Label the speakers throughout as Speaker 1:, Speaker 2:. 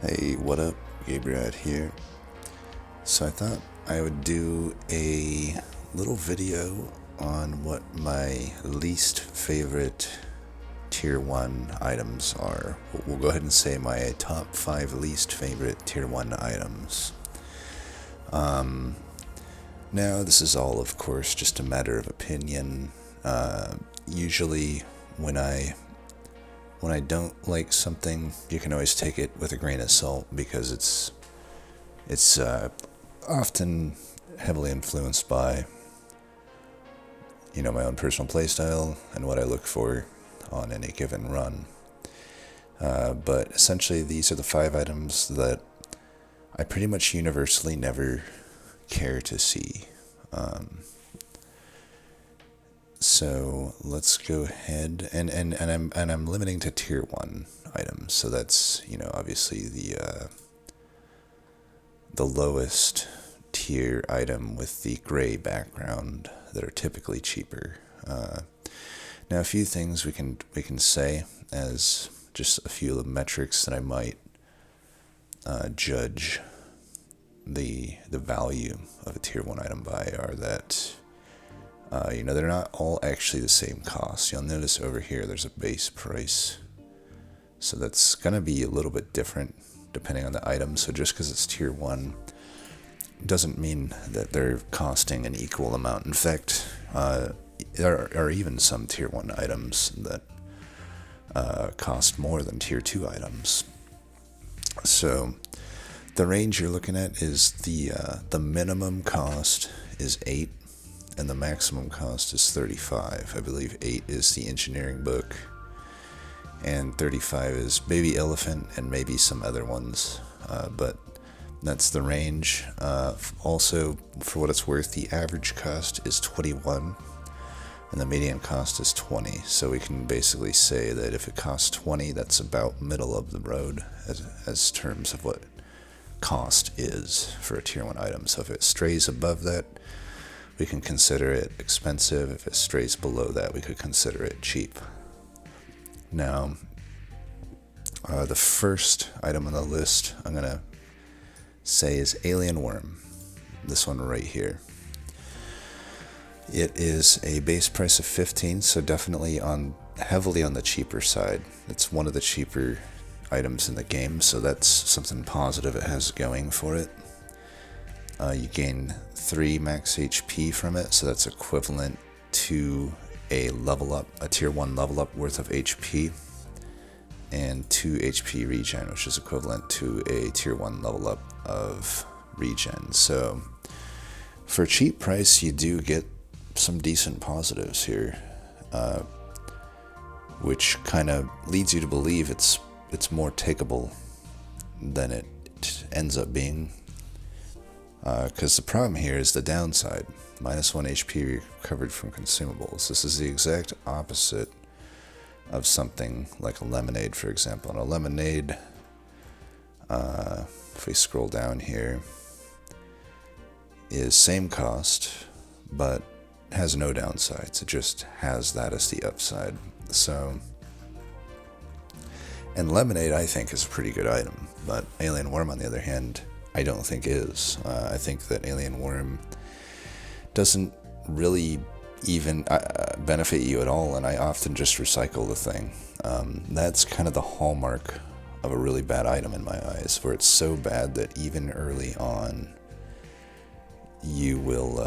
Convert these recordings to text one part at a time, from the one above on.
Speaker 1: Hey, what up? Gabriel here. So I thought I would do a little video on what my least favorite tier 1 items are. We'll go ahead and say my top 5 least favorite tier 1 items. Now, this is all, of course, just a matter of opinion. Usually, when I don't like something, you can always take it with a grain of salt because it's often heavily influenced by my own personal playstyle and what I look for on any given run. But essentially, these are the 5 items that I pretty much universally never care to see. So let's go ahead and I'm limiting to tier 1 items. So that's obviously the lowest tier item with the gray background that are typically cheaper. Now a few things we can say as just a few of the metrics that I might judge the value of a tier 1 item by are that they're not all actually the same cost. You'll notice over here there's a base price, so that's going to be a little bit different depending on the item. So just because it's tier 1 doesn't mean that they're costing an equal amount. In fact, there are even some tier 1 items that cost more than tier 2 items. So the range you're looking at is the minimum cost is 8 and the maximum cost is 35. I believe 8 is the engineering book and 35 is Baby Elephant and maybe some other ones, but that's the range. Also, for what it's worth, the average cost is 21 and the median cost is 20. So we can basically say that if it costs 20, that's about middle of the road as terms of what cost is for a tier 1 item. So if it strays above that, we can consider it expensive. If it strays below that, we could consider it cheap. Now, the first item on the list I'm going to say is Alien Worm. This one right here. It is a base price of 15, so definitely heavily on the cheaper side. It's one of the cheaper items in the game, so that's something positive it has going for it. You gain 3 max HP from it, so that's equivalent to a tier 1 level up worth of HP, and 2 HP regen, which is equivalent to a tier 1 level up of regen. So for a cheap price, you do get some decent positives here, which kind of leads you to believe it's more takeable than it ends up being. Because the problem here is the downside. -1 HP recovered from consumables. This is the exact opposite of something like a lemonade, for example. And a lemonade, if we scroll down here, is same cost, but has no downsides. It just has that as the upside. So, and lemonade, I think, is a pretty good item. But Alien Worm, on the other hand, I don't think is. I think that Alien Worm doesn't really even benefit you at all, and I often just recycle the thing. That's kind of the hallmark of a really bad item in my eyes, where it's so bad that even early on you will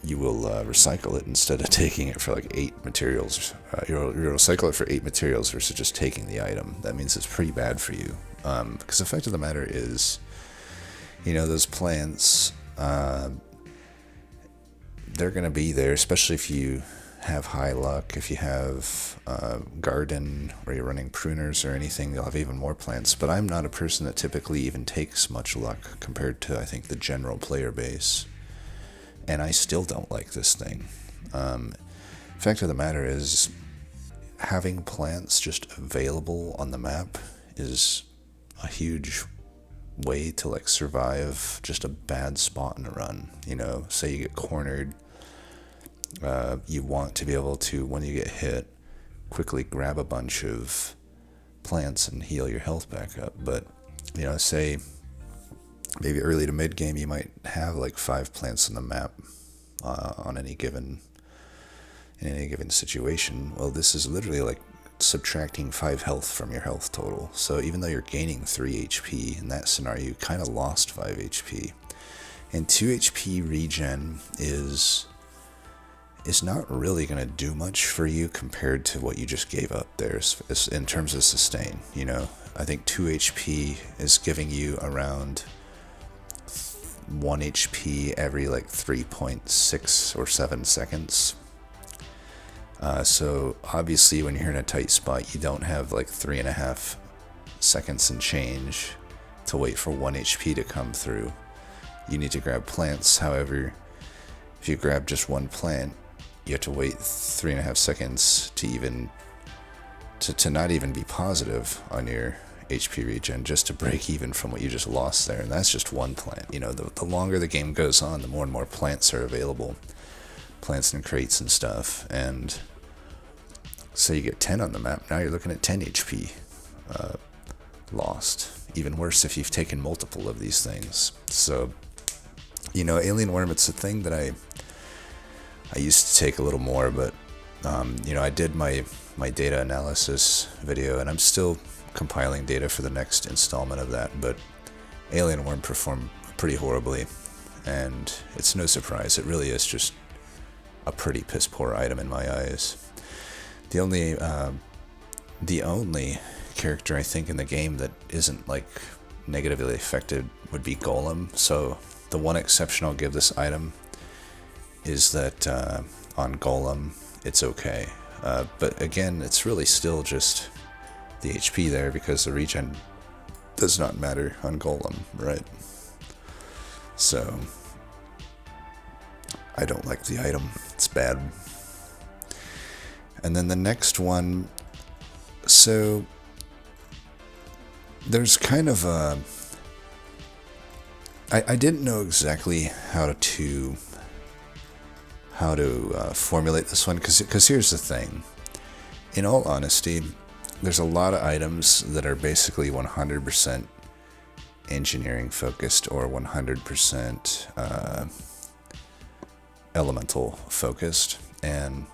Speaker 1: recycle it instead of taking it for like 8 materials. You'll recycle it for 8 materials versus just taking the item. That means it's pretty bad for you. Because the fact of the matter is, those plants, they're going to be there, especially if you have high luck. If you have a garden or you're running pruners or anything, you'll have even more plants. But I'm not a person that typically even takes much luck compared to, I think, the general player base. And I still don't like this thing. Fact of the matter is, having plants just available on the map is a huge way to survive just a bad spot in a run. Say you get cornered, you want to be able to, when you get hit, quickly grab a bunch of plants and heal your health back up. But, you know, say maybe early to mid game, you might have like 5 plants on the map on any given in any given situation. Well, this is literally like subtracting 5 health from your health total. So even though you're gaining 3 HP in that scenario, you kind of lost 5 HP. And 2 HP regen is not really going to do much for you compared to what you just gave up there in terms of sustain. You know, I think 2 HP is giving you around 1 HP every like 3.6 or 7 seconds. So obviously when you're in a tight spot, you don't have like 3.5 seconds and change to wait for 1 HP to come through. You need to grab plants. However, if you grab just one plant, you have to wait 3.5 seconds to not even be positive on your HP regen, just to break even from what you just lost there. And that's just one plant. You know, the longer the game goes on, the more and more plants are available. Plants and crates and stuff. And so you get 10 on the map, now you're looking at 10 HP lost. Even worse if you've taken multiple of these things. So, you know, Alien Worm, it's a thing that I used to take a little more, but you know, I did my data analysis video, and I'm still compiling data for the next installment of that, but Alien Worm performed pretty horribly, and it's no surprise. It really is just a pretty piss poor item in my eyes. The only character I think in the game that isn't like negatively affected would be Golem. So the one exception I'll give this item is that on Golem it's okay, but again, it's really still just the HP there, because the regen does not matter on Golem, right? So I don't like the item. It's bad. And then the next one, so there's kind of a... I didn't know exactly how to formulate this one, because here's the thing. In all honesty, there's a lot of items that are basically 100% engineering focused or 100% elemental focused, and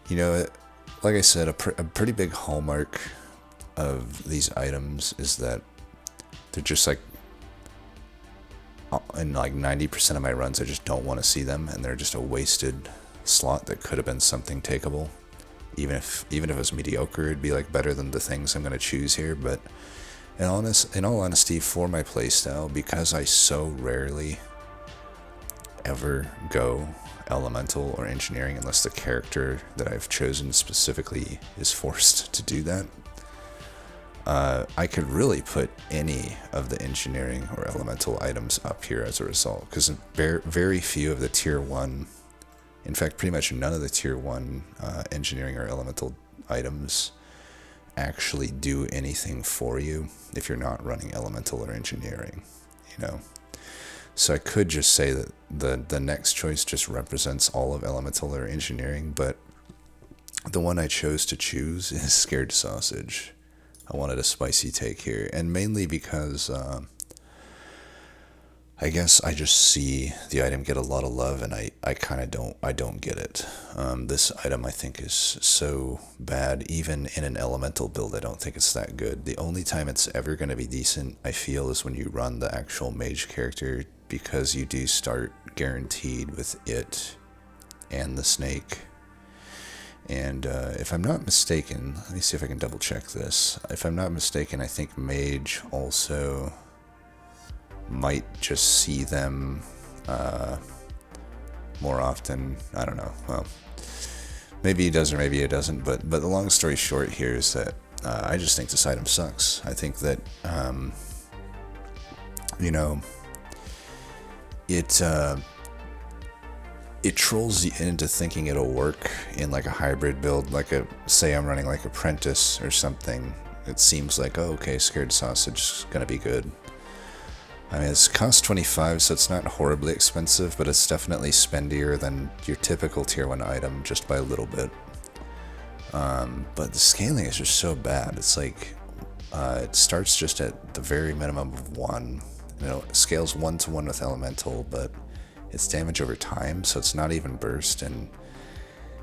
Speaker 1: you know, like I said, a pretty big hallmark of these items is that they're just like, in like 90% of my runs, I just don't want to see them, and they're just a wasted slot that could have been something takeable. Even if it was mediocre, it'd be like better than the things I'm going to choose here. But in all honesty, for my playstyle, because I so rarely ever go elemental or engineering unless the character that I've chosen specifically is forced to do that, I could really put any of the engineering or elemental items up here as a result, because very few of the tier 1, in fact pretty much none of the tier 1 engineering or elemental items actually do anything for you if you're not running elemental or engineering, you know. So I could just say that the next choice just represents all of elemental or engineering, but the one I chose to choose is Scared Sausage. I wanted a spicy take here, and mainly because I guess I just see the item get a lot of love, and I kind of don't get it. This item I think is so bad, even in an elemental build I don't think it's that good. The only time it's ever going to be decent, I feel, is when you run the actual mage character, because you do start guaranteed with it and the snake. And if I'm not mistaken, let me see if I can double check this. If I'm not mistaken, I think mage also might just see them more often. I don't know. Well, maybe he does or maybe he doesn't. But the long story short here is that I just think this item sucks. I think that you know, it trolls you into thinking it'll work in like a hybrid build, like say I'm running like Apprentice or something. It seems like, oh, okay, Scared Sausage is gonna be good. I mean, it's cost 25, so it's not horribly expensive, but it's definitely spendier than your typical tier 1 item, just by a little bit. But the scaling is just so bad. It's like it starts just at the very minimum of 1. You know, it scales 1 to 1 with elemental, but it's damage over time, so it's not even burst. And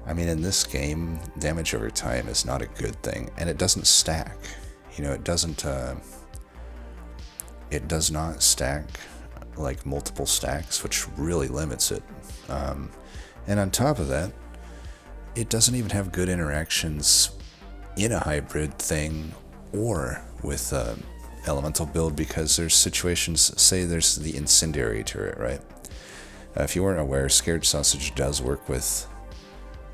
Speaker 1: I mean, in this game, damage over time is not a good thing, and it doesn't stack. You know, it doesn't. It does not stack like multiple stacks, which really limits it. And on top of that, it doesn't even have good interactions in a hybrid thing or with elemental build, because there's situations, say there's the incendiary turret, right? If you weren't aware, Scared Sausage does work with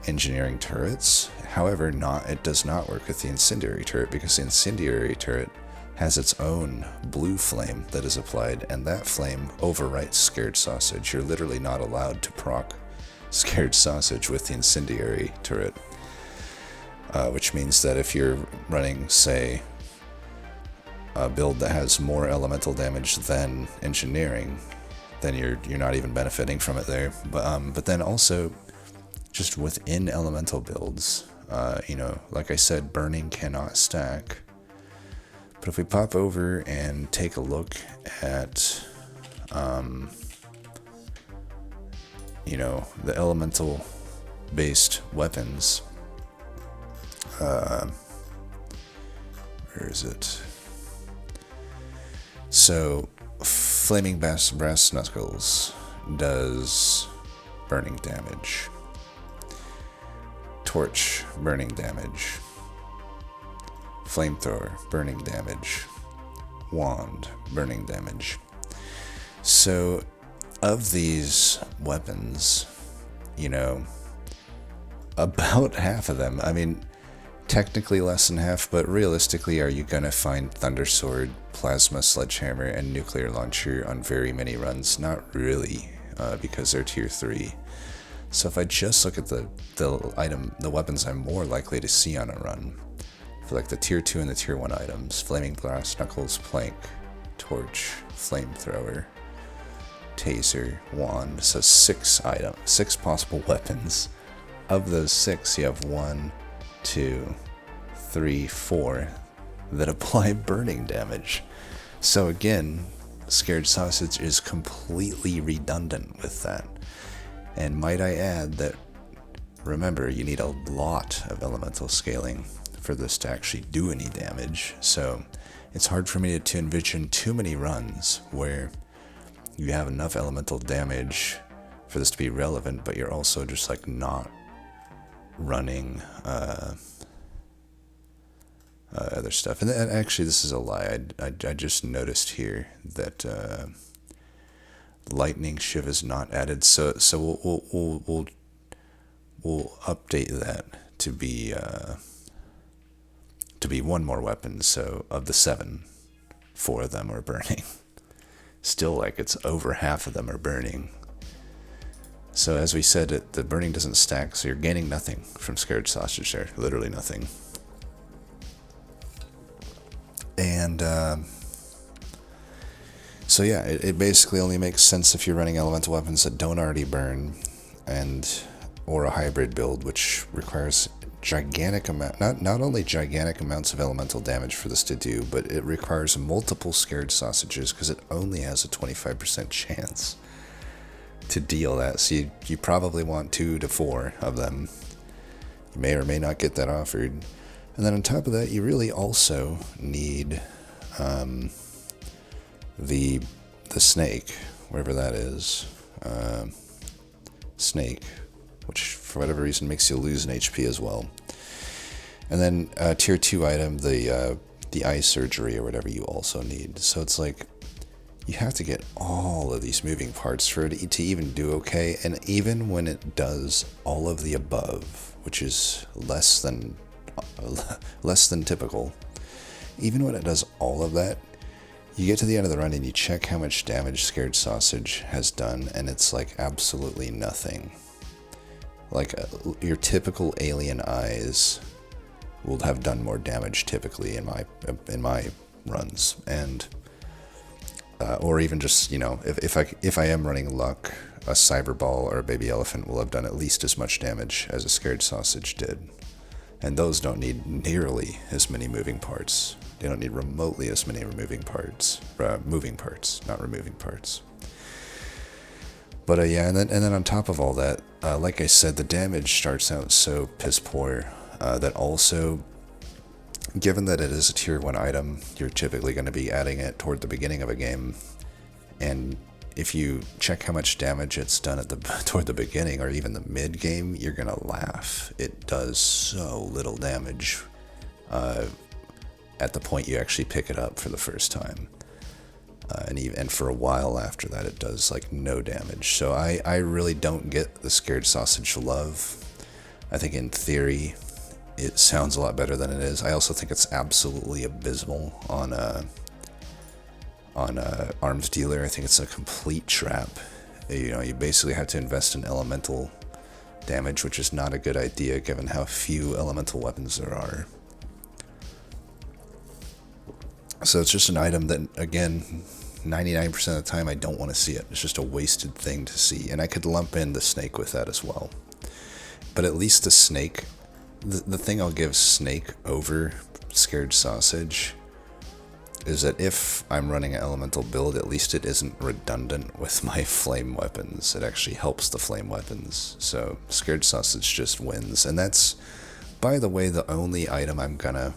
Speaker 1: engineering turrets. However, it does not work with the incendiary turret, because the incendiary turret has its own blue flame that is applied, and that flame overwrites Scared Sausage. You're literally not allowed to proc Scared Sausage with the incendiary turret, which means that if you're running, say, a build that has more elemental damage than engineering, then you're not even benefiting from it there. But then also, just within elemental builds, you know, like I said, burning cannot stack. But if we pop over and take a look at, you know, the elemental based weapons, where is it? So, Flaming Brass Knuckles does burning damage. Torch, burning damage. Flamethrower, burning damage. Wand, burning damage. So, of these weapons, you know, about half of them, I mean, technically less than half, but realistically, are you gonna find Thunder Sword, Plasma Sledgehammer, and Nuclear Launcher on very many runs? Not really, because they're tier 3. So if I just look at the weapons I'm more likely to see on a run, for like the tier 2 and the tier 1 items: Flaming Brass Knuckles, Plank, Torch, Flamethrower, Taser, Wand. So 6 possible weapons. Of those 6, you have 1, 2, 3, 4 that apply burning damage. So again, Scared Sausage is completely redundant with that. And might I add that, remember, you need a lot of elemental scaling for this to actually do any damage. So it's hard for me to envision too many runs where you have enough elemental damage for this to be relevant, but you're also just like not running other stuff. And actually, this is a lie. I just noticed here that Lightning Shiv is not added. So we'll update that to be 1 more weapon. So of the 7, 4 of them are burning. Still, like, it's over half of them are burning. So as we said, the burning doesn't stack, so you're gaining nothing from Scared Sausage there. Literally nothing. And so yeah, it basically only makes sense if you're running elemental weapons that don't already burn, or a hybrid build, which requires gigantic amount, not only gigantic amounts of elemental damage for this to do, but it requires multiple Scared Sausages, because it only has a 25% chance to deal that. So you probably want 2 to 4 of them. You may or may not get that offered. And then on top of that, you really also need the snake, wherever that is. Snake, which for whatever reason makes you lose an HP as well. And then tier 2 item, the eye surgery or whatever, you also need. So it's like you have to get all of these moving parts for it to even do okay. And even when it does all of the above, which is less than typical, even when it does all of that, you get to the end of the run and you check how much damage Scared Sausage has done, and it's like absolutely nothing. Like your typical alien eyes will have done more damage typically in my runs, and or even just, you know, if I am running luck, a Cyber Ball or a Baby Elephant will have done at least as much damage as a Scared Sausage did. And those don't need nearly as many moving parts. They don't need remotely as many moving parts, not removing parts. But yeah, and then on top of all that, like I said, the damage starts out so piss poor that also, given that it is a tier 1 item, you're typically going to be adding it toward the beginning of a game. And if you check how much damage it's done at toward the beginning or even the mid game, you're going to laugh. It does so little damage at the point you actually pick it up for the first time. And for a while after that, it does like no damage. So I really don't get the Scared Sausage love. I think in theory, it sounds a lot better than it is. I also think it's absolutely abysmal on Arms Dealer. I think it's a complete trap. You basically have to invest in elemental damage, which is not a good idea given how few elemental weapons there are. So it's just an item that, again, 99% of the time I don't want to see it. It's just a wasted thing to see. And I could lump in the snake with that as well. But at least the snake, the thing I'll give snake over Scared Sausage is that if I'm running an elemental build, at least it isn't redundant with my flame weapons. It actually helps the flame weapons. So Scared Sausage just wins. And that's, by the way, the only item I'm gonna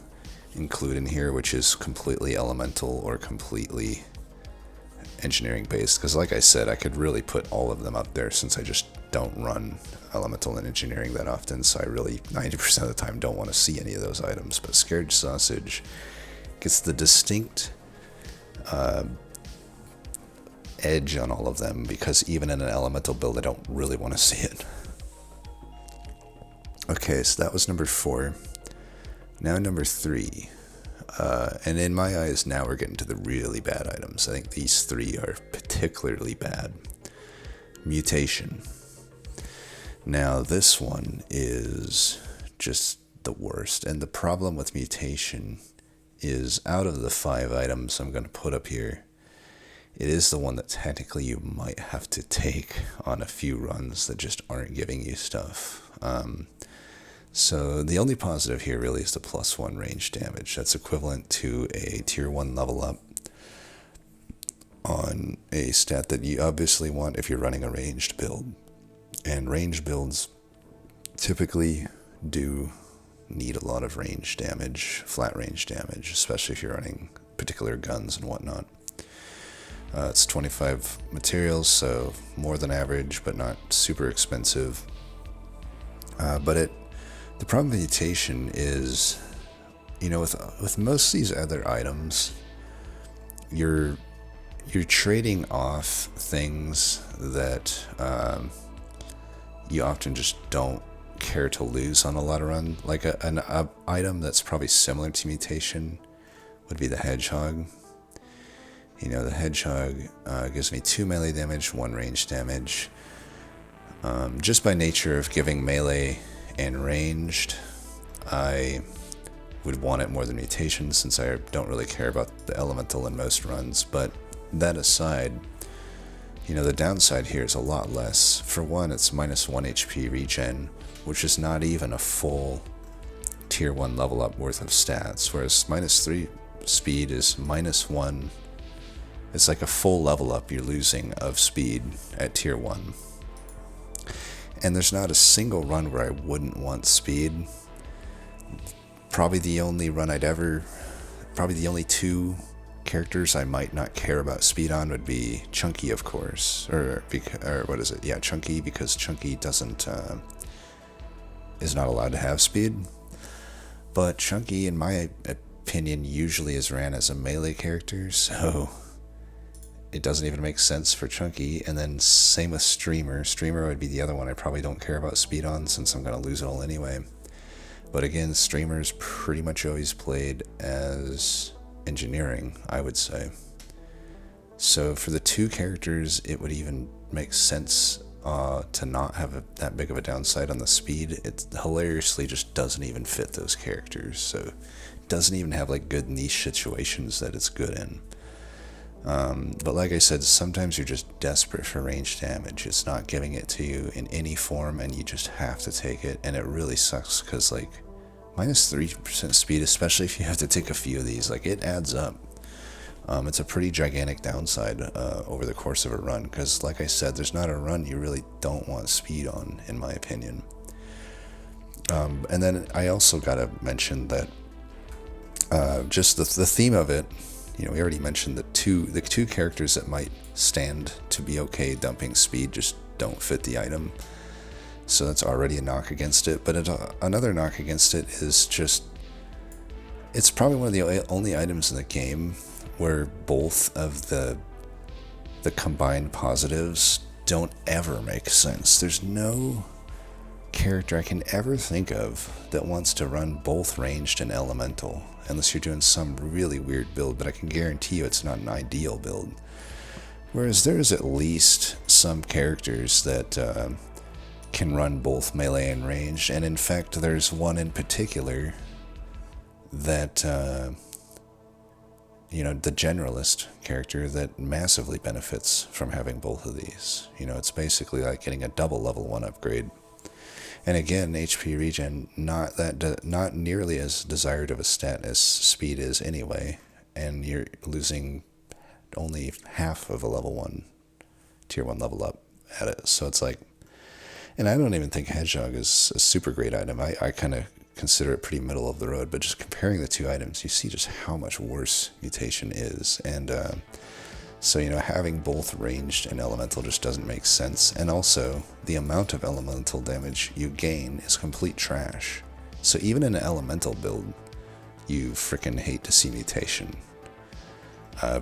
Speaker 1: include in here which is completely elemental or completely engineering based, because like I said, I could really put all of them up there since I just don't run elemental and engineering that often, so I really 90% of the time don't want to see any of those items. But Scared Sausage gets the distinct edge on all of them, because even in an elemental build I don't really want to see it. Okay, so that was number 4. Now number 3, and in my eyes now we're getting to the really bad items. I think these 3 are particularly bad. Mutation. Now this one is just the worst, and the problem with Mutation is, out of the 5 items I'm going to put up here, it is the one that technically you might have to take on a few runs that just aren't giving you stuff. So the only positive here really is the +1 range damage. That's equivalent to a tier 1 level up on a stat that you obviously want if you're running a ranged build. And ranged builds typically do need a lot of range damage, flat range damage, especially if you're running particular guns and whatnot. It's 25 materials, so more than average, but not super expensive. The problem with Mutation is, with most of these other items, you're trading off things that you often just don't care to lose on a lot of run. Like an item that's probably similar to Mutation would be the Hedgehog. The Hedgehog gives me 2 melee damage, 1 range damage. Just by nature of giving melee and ranged, I would want it more than Mutation since I don't really care about the elemental in most runs. But that aside, the downside here is a lot less. For one, it's -1 HP regen, which is not even a full tier 1 level up worth of stats, whereas -3 speed is -1. It's like a full level up you're losing of speed at tier 1. And there's not a single run where I wouldn't want speed. Probably the only 2 characters I might not care about speed on would be Chunky, of course, or what is it? Yeah, Chunky, because Chunky is not allowed to have speed. But Chunky, in my opinion, usually is ran as a melee character, so it doesn't even make sense for Chunky. And then same with Streamer. Streamer would be the other one I probably don't care about speed on since I'm going to lose it all anyway. But again, Streamer's pretty much always played as engineering, I would say. So for the 2 characters, it would even make sense to not have that big of a downside on the speed. It hilariously just doesn't even fit those characters. So it doesn't even have like good niche situations that it's good in. But like I said, sometimes you're just desperate for range damage. It's not giving it to you in any form, and you just have to take it. And it really sucks because, like, minus 3% speed, especially if you have to take a few of these, like it adds up. It's a pretty gigantic downside over the course of a run, because like I said, there's not a run you really don't want speed on, in my opinion. And then I also gotta mention that just the theme of it, you know, we already mentioned the two characters that might stand to be okay dumping speed just don't fit the item. So that's already a knock against it. But another knock against it is just, it's probably one of the only items in the game where both of the combined positives don't ever make sense. There's no character I can ever think of that wants to run both ranged and elemental, unless you're doing some really weird build, but I can guarantee you it's not an ideal build. Whereas there's at least some characters that can run both melee and ranged, and in fact there's one in particular that you know, the generalist character that massively benefits from having both of these. You know, it's basically like getting a double level 1 upgrade. And again, HP regen, not nearly as desired of a stat as speed is anyway, and you're losing only half of a level 1, tier 1 level up at it. So it's like, and I don't even think Hedgehog is a super great item. I kind of consider it pretty middle of the road, but just comparing the two items, you see just how much worse mutation is. And so, you know, having both ranged and elemental just doesn't make sense. And also, the amount of elemental damage you gain is complete trash. So even in an elemental build, you freaking hate to see mutation.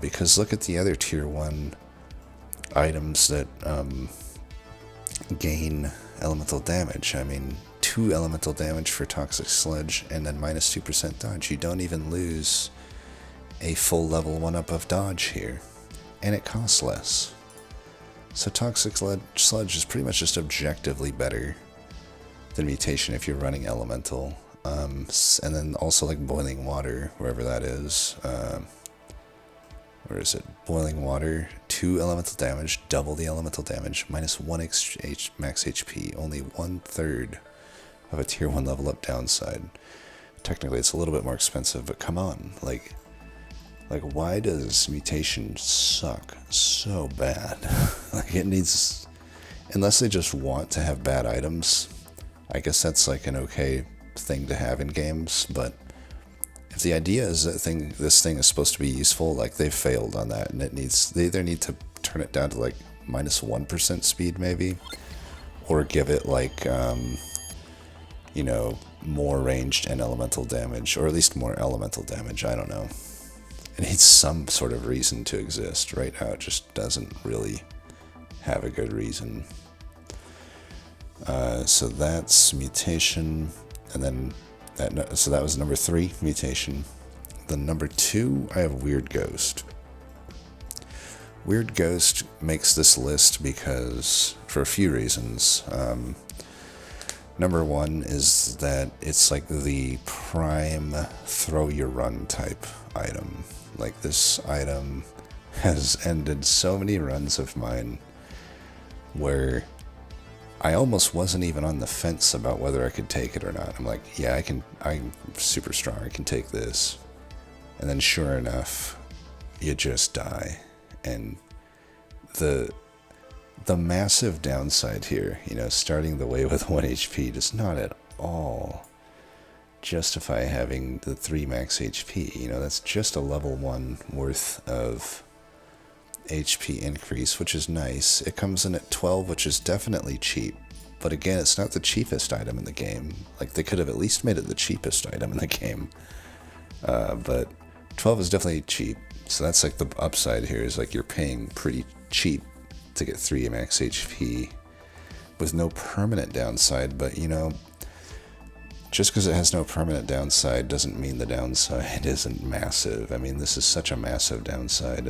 Speaker 1: Because look at the other tier 1 items that gain elemental damage. I mean, 2 elemental damage for Toxic Sludge, and then minus 2% dodge. You don't even lose a full level 1 up of dodge here. And it costs less. So Toxic Sludge is pretty much just objectively better than mutation if you're running elemental. And then also like Boiling Water, wherever that is. Where is it? Boiling Water, 2 elemental damage, double the elemental damage, minus 1 max HP, only 1/3 of a tier 1 level up downside. Technically it's a little bit more expensive, but come on, like why does mutation suck so bad? Like it needs, unless they just want to have bad items, I guess that's like an okay thing to have in games, but if the idea is that this thing is supposed to be useful, like they've failed on that, and they either need to turn it down to like minus 1% speed maybe, or give it like, you know, more ranged and elemental damage, or at least more elemental damage, I don't know. It needs some sort of reason to exist. Right now it just doesn't really have a good reason. So that's mutation, and then so that was number 3, mutation. Then number 2, I have Weird Ghost. Weird Ghost makes this list because, for a few reasons. Number 1 is that it's like the prime throw your run type item. Like this item has ended so many runs of mine where I almost wasn't even on the fence about whether I could take it or not. I'm like, yeah, I'm super strong, I can take this. And then sure enough, you just die. And the massive downside here, you know, starting the way with 1 HP does not at all justify having the 3 max HP. You know, that's just a level 1 worth of HP increase, which is nice. It comes in at 12, which is definitely cheap. But again, it's not the cheapest item in the game. Like, they could have at least made it the cheapest item in the game. But 12 is definitely cheap. So that's like the upside here, is like you're paying pretty cheap to get 3 max HP with no permanent downside. But, you know, just because it has no permanent downside doesn't mean the downside isn't massive. I mean, this is such a massive downside.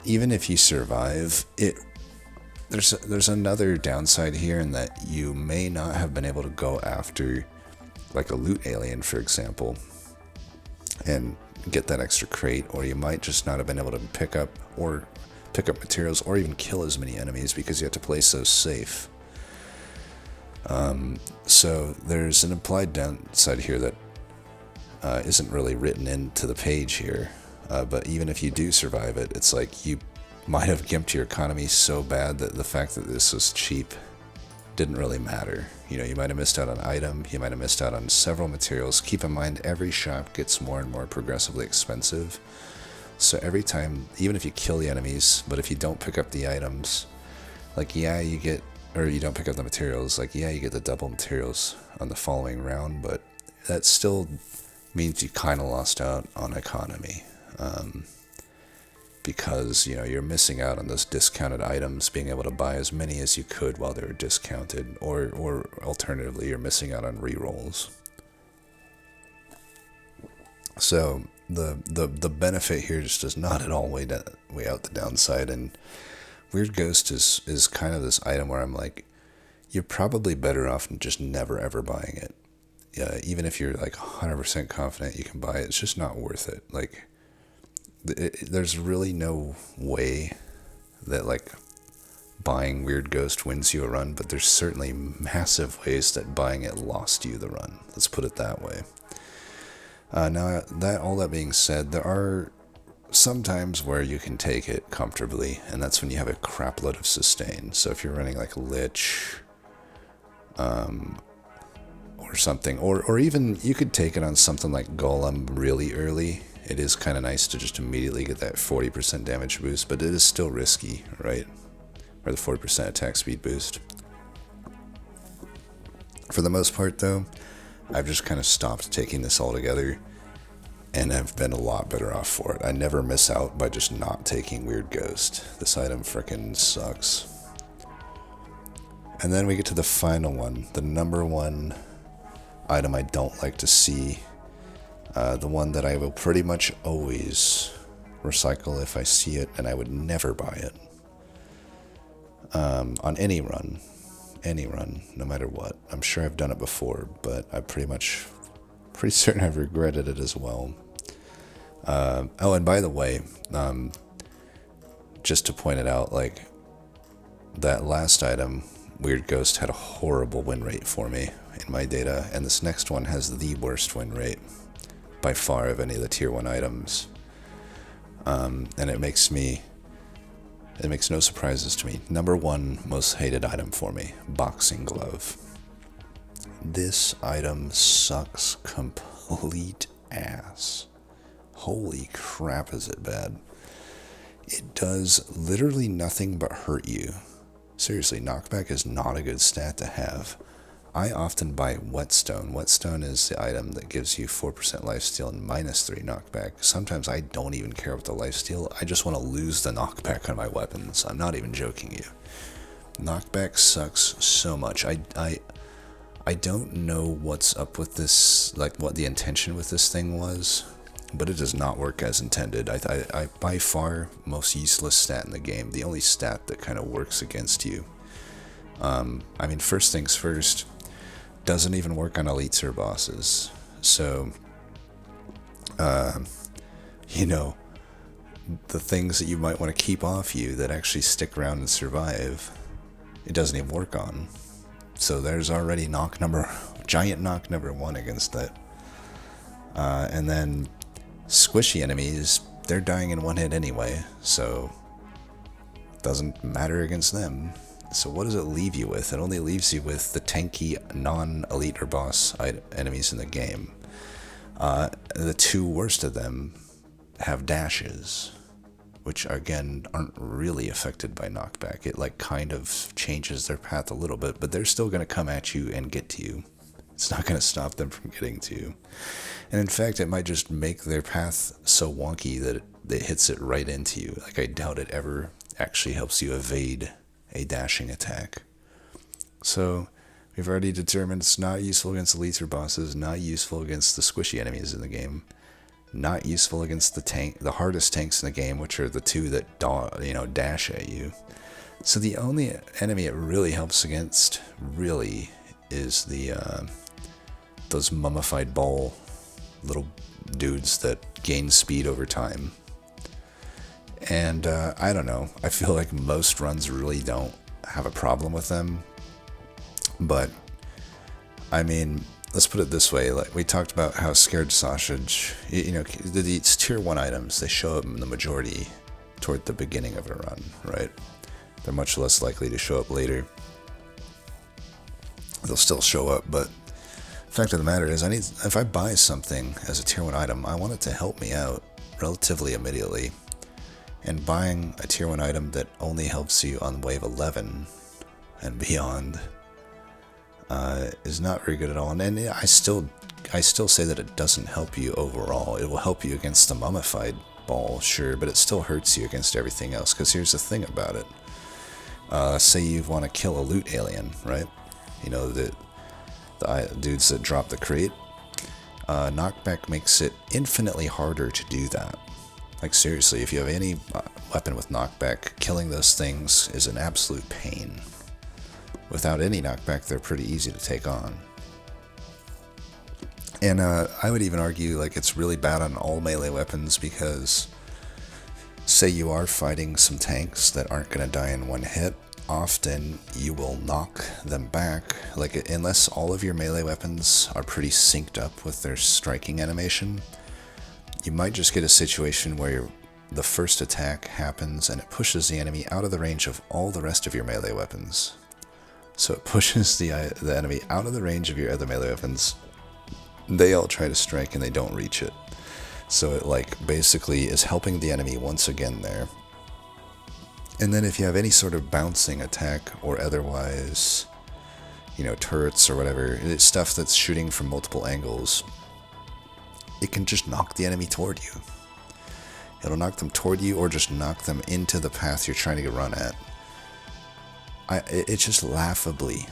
Speaker 1: Even if you survive, there's another downside here in that you may not have been able to go after like a loot alien, for example, and get that extra crate, or you might just not have been able to pick up materials or even kill as many enemies because you have to play so safe. So there's an implied downside here that isn't really written into the page here. But even if you do survive it, it's like you might have gimped your economy so bad that the fact that this was cheap didn't really matter. You know, you might have missed out on item, you might have missed out on several materials. Keep in mind, every shop gets more and more progressively expensive. So every time, even if you kill the enemies, but if you don't pick up the items, like, yeah, you get, or you don't pick up the materials, like, yeah, you get the double materials on the following round, but that still means you kind of lost out on economy. Because, you know, you're missing out on those discounted items, being able to buy as many as you could while they were discounted, or alternatively, you're missing out on rerolls. So the benefit here just does not at all weigh out the downside. And Weird Ghost is kind of this item where I'm like, you're probably better off just never ever buying it. Yeah, even if you're like 100% confident you can buy it, it's just not worth it. Like, there's really no way that like buying Weird Ghost wins you a run, but there's certainly massive ways that buying it lost you the run. Let's put it that way. Now, all that being said, there are some times where you can take it comfortably, and that's when you have a crap load of sustain. So if you're running like Lich, or something, or even you could take it on something like Golem really early. It is kind of nice to just immediately get that 40% damage boost, but it is still risky, right? Or the 40% attack speed boost. For the most part, though, I've just kind of stopped taking this altogether, and I've been a lot better off for it. I never miss out by just not taking Weird Ghost. This item frickin' sucks. And then we get to the final one, the number one item I don't like to see. The one that I will pretty much always recycle if I see it, and I would never buy it. On any run, no matter what. I'm sure I've done it before, but I'm pretty certain I've regretted it as well. Oh, and by the way, just to point it out, like, that last item, Weird Ghost, had a horrible win rate for me in my data, and this next one has the worst win rate by far of any of the tier 1 items. And it makes no surprises to me. Number 1 most hated item for me, Boxing Glove. This item sucks complete ass. Holy crap, is it bad. It does literally nothing but hurt you. Seriously, knockback is not a good stat to have. I often buy Whetstone. Whetstone is the item that gives you 4% lifesteal and -3 knockback. Sometimes I don't even care about the lifesteal. I just want to lose the knockback on my weapons. I'm not even joking you. Knockback sucks so much. I don't know what's up with this, like what the intention with this thing was, but it does not work as intended. I by far most useless stat in the game. The only stat that kind of works against you. I mean, first things first, doesn't even work on elites or bosses. So, you know, the things that you might want to keep off you that actually stick around and survive, it doesn't even work on. So there's already giant knock number 1 against that. And then squishy enemies, they're dying in one hit anyway, so it doesn't matter against them. So what does it leave you with? It only leaves you with the tanky non-elite or boss enemies in the game. The 2 worst of them have dashes, which again aren't really affected by knockback. It like kind of changes their path a little bit, but they're still going to come at you and get to you. It's not going to stop them from getting to you. And in fact, it might just make their path so wonky that it hits it right into you. Like, I doubt it ever actually helps you evade a dashing attack. So we've already determined it's not useful against elites or bosses, not useful against the squishy enemies in the game, not useful against the hardest tanks in the game, which are the 2 that dash at you. So the only enemy it really helps against really is those mummified ball little dudes that gain speed over time. And I don't know, I feel like most runs really don't have a problem with them, but I mean, let's put it this way. Like we talked about how scared sausage, these tier 1 items, they show up in the majority toward the beginning of a run, right? They're much less likely to show up later. They'll still show up, but the fact of the matter is, if I buy something as a tier 1 item, I want it to help me out relatively immediately. And buying a tier 1 item that only helps you on wave 11 and beyond is not very good at all. And I still say that it doesn't help you overall. It will help you against the mummified ball, sure, but it still hurts you against everything else. Because here's the thing about it. Say you want to kill a loot alien, right? The dudes that drop the crate. Knockback makes it infinitely harder to do that. Like seriously, if you have any weapon with knockback, killing those things is an absolute pain. Without any knockback, they're pretty easy to take on. And I would even argue like it's really bad on all melee weapons because say you are fighting some tanks that aren't going to die in one hit, often you will knock them back. Like unless all of your melee weapons are pretty synced up with their striking animation, you might just get a situation where the first attack happens and it pushes the enemy out of the range of all the rest of your melee weapons. So it pushes the enemy out of the range of your other melee weapons. They all try to strike and they don't reach it. So it like basically is helping the enemy once again there. And then if you have any sort of bouncing attack or otherwise, turrets or whatever, it's stuff that's shooting from multiple angles, it can just knock the enemy toward you. It'll knock them toward you or just knock them into the path you're trying to run at. It's just laughably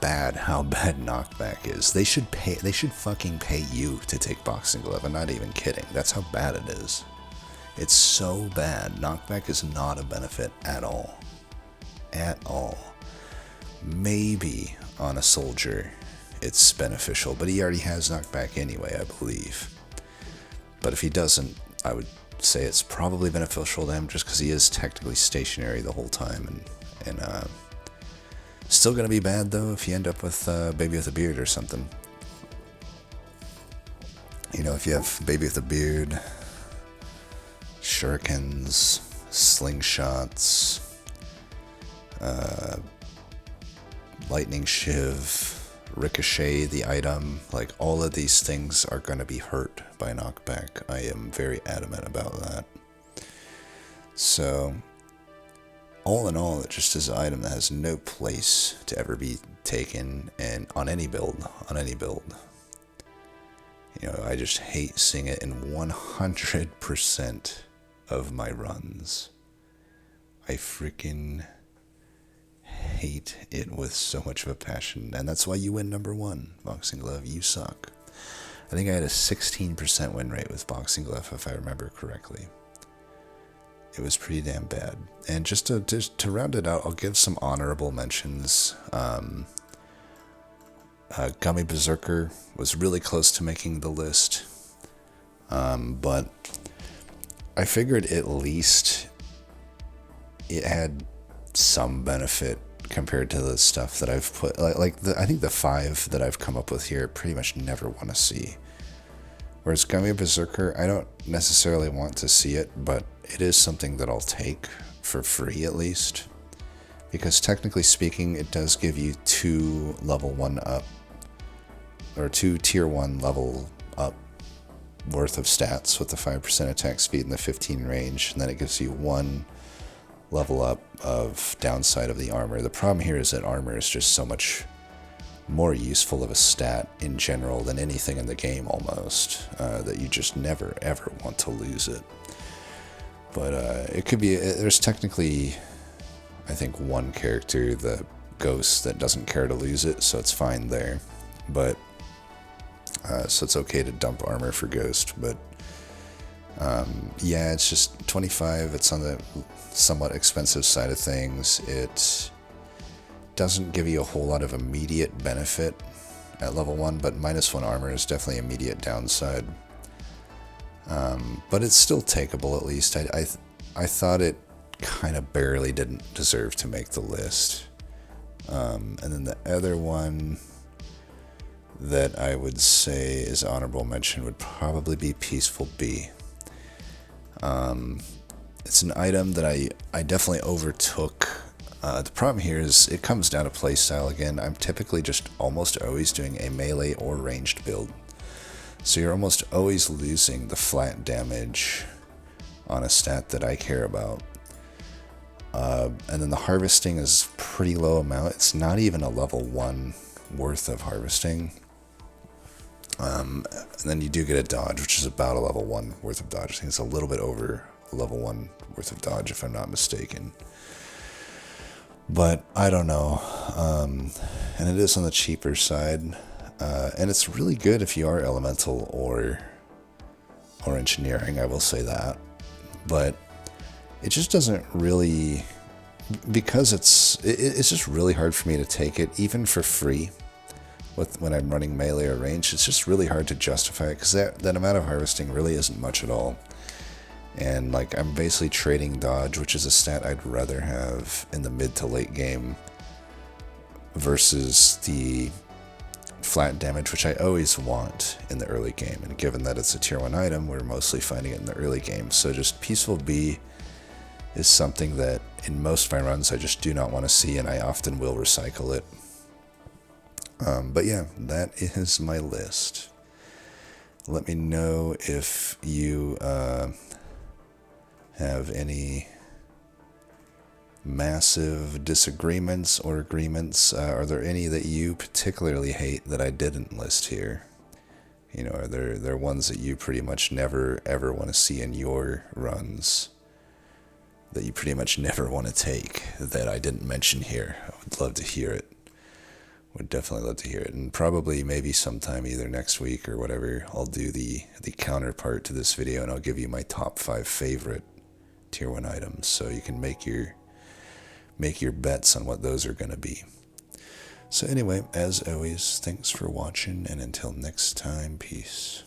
Speaker 1: bad how bad knockback is. They should fucking pay you to take boxing glove. I'm not even kidding. That's how bad it is. It's so bad. Knockback is not a benefit at all. At all. Maybe on a soldier it's beneficial, but he already has knockback anyway, I believe. But if he doesn't, I would say it's probably beneficial to him just because he is technically stationary the whole time. And still gonna be bad though if you end up with Baby with a Beard or something. If you have Baby with a Beard, shurikens, slingshots, lightning shiv, ricochet the item, like all of these things are going to be hurt by knockback. I am very adamant about that. So all in all, it just is an item that has no place to ever be taken and on any build. I just hate seeing it in 100% of my runs. I freaking hate it with so much of a passion, and that's why you win number 1, Boxing Glove. You suck. I think I had a 16% win rate with Boxing Glove, if I remember correctly. It was pretty damn bad. And just to round it out, I'll give some honorable mentions. Gummy Berserker was really close to making the list, but I figured at least it had some benefit compared to the stuff that I've put. I think the 5 that I've come up with here pretty much never want to see. Whereas Gummy Berserker, I don't necessarily want to see it, but it is something that I'll take for free at least. Because technically speaking, it does give you 2 level 1 up, or 2 tier 1 level up worth of stats with the 5% attack speed and the 15 range, and then it gives you 1 level up of downside of the armor. The problem here is that armor is just so much more useful of a stat in general than anything in the game almost, that you just never ever want to lose it. But it could be, there's technically I think 1 character, the Ghost, that doesn't care to lose it, so it's fine there. But so it's okay to dump armor for Ghost, but yeah, it's just 25. It's on the somewhat expensive side of things. It doesn't give you a whole lot of immediate benefit at level 1, but -1 armor is definitely immediate downside. But it's still takeable at least. I thought it kind of barely didn't deserve to make the list. And then the other one, that I would say is honorable mention would probably be Peaceful Bee. It's an item that I definitely overtook. The problem here is it comes down to playstyle again. I'm typically just almost always doing a melee or ranged build. So you're almost always losing the flat damage on a stat that I care about. And then the harvesting is pretty low amount. It's not even a level 1 worth of harvesting. And then you do get a dodge, which is about a level 1 worth of dodge. I think it's a little bit over level 1 worth of dodge, if I'm not mistaken. But I don't know. And it is on the cheaper side. And it's really good if you are elemental or engineering, I will say that. But it just doesn't really, because it's just really hard for me to take it, even for free. When I'm running melee or range, it's just really hard to justify it, because that amount of harvesting really isn't much at all. And like, I'm basically trading dodge, which is a stat I'd rather have in the mid to late game, versus the flat damage, which I always want in the early game. And given that it's a tier 1 item, we're mostly finding it in the early game. So just Peaceful Bee is something that in most of my runs I just do not want to see, and I often will recycle it. But yeah, that is my list. Let me know if you have any massive disagreements or agreements. Are there any that you particularly hate that I didn't list here? You know, are there ones that you pretty much never ever want to see in your runs, that you pretty much never want to take, that I didn't mention here? I would love to hear it. Would definitely love to hear it. And probably maybe sometime either next week or whatever, I'll do the counterpart to this video, and I'll give you my top 5 favorite tier 1 items, so you can make your bets on what those are going to be. So anyway, as always, thanks for watching, and until next time, peace.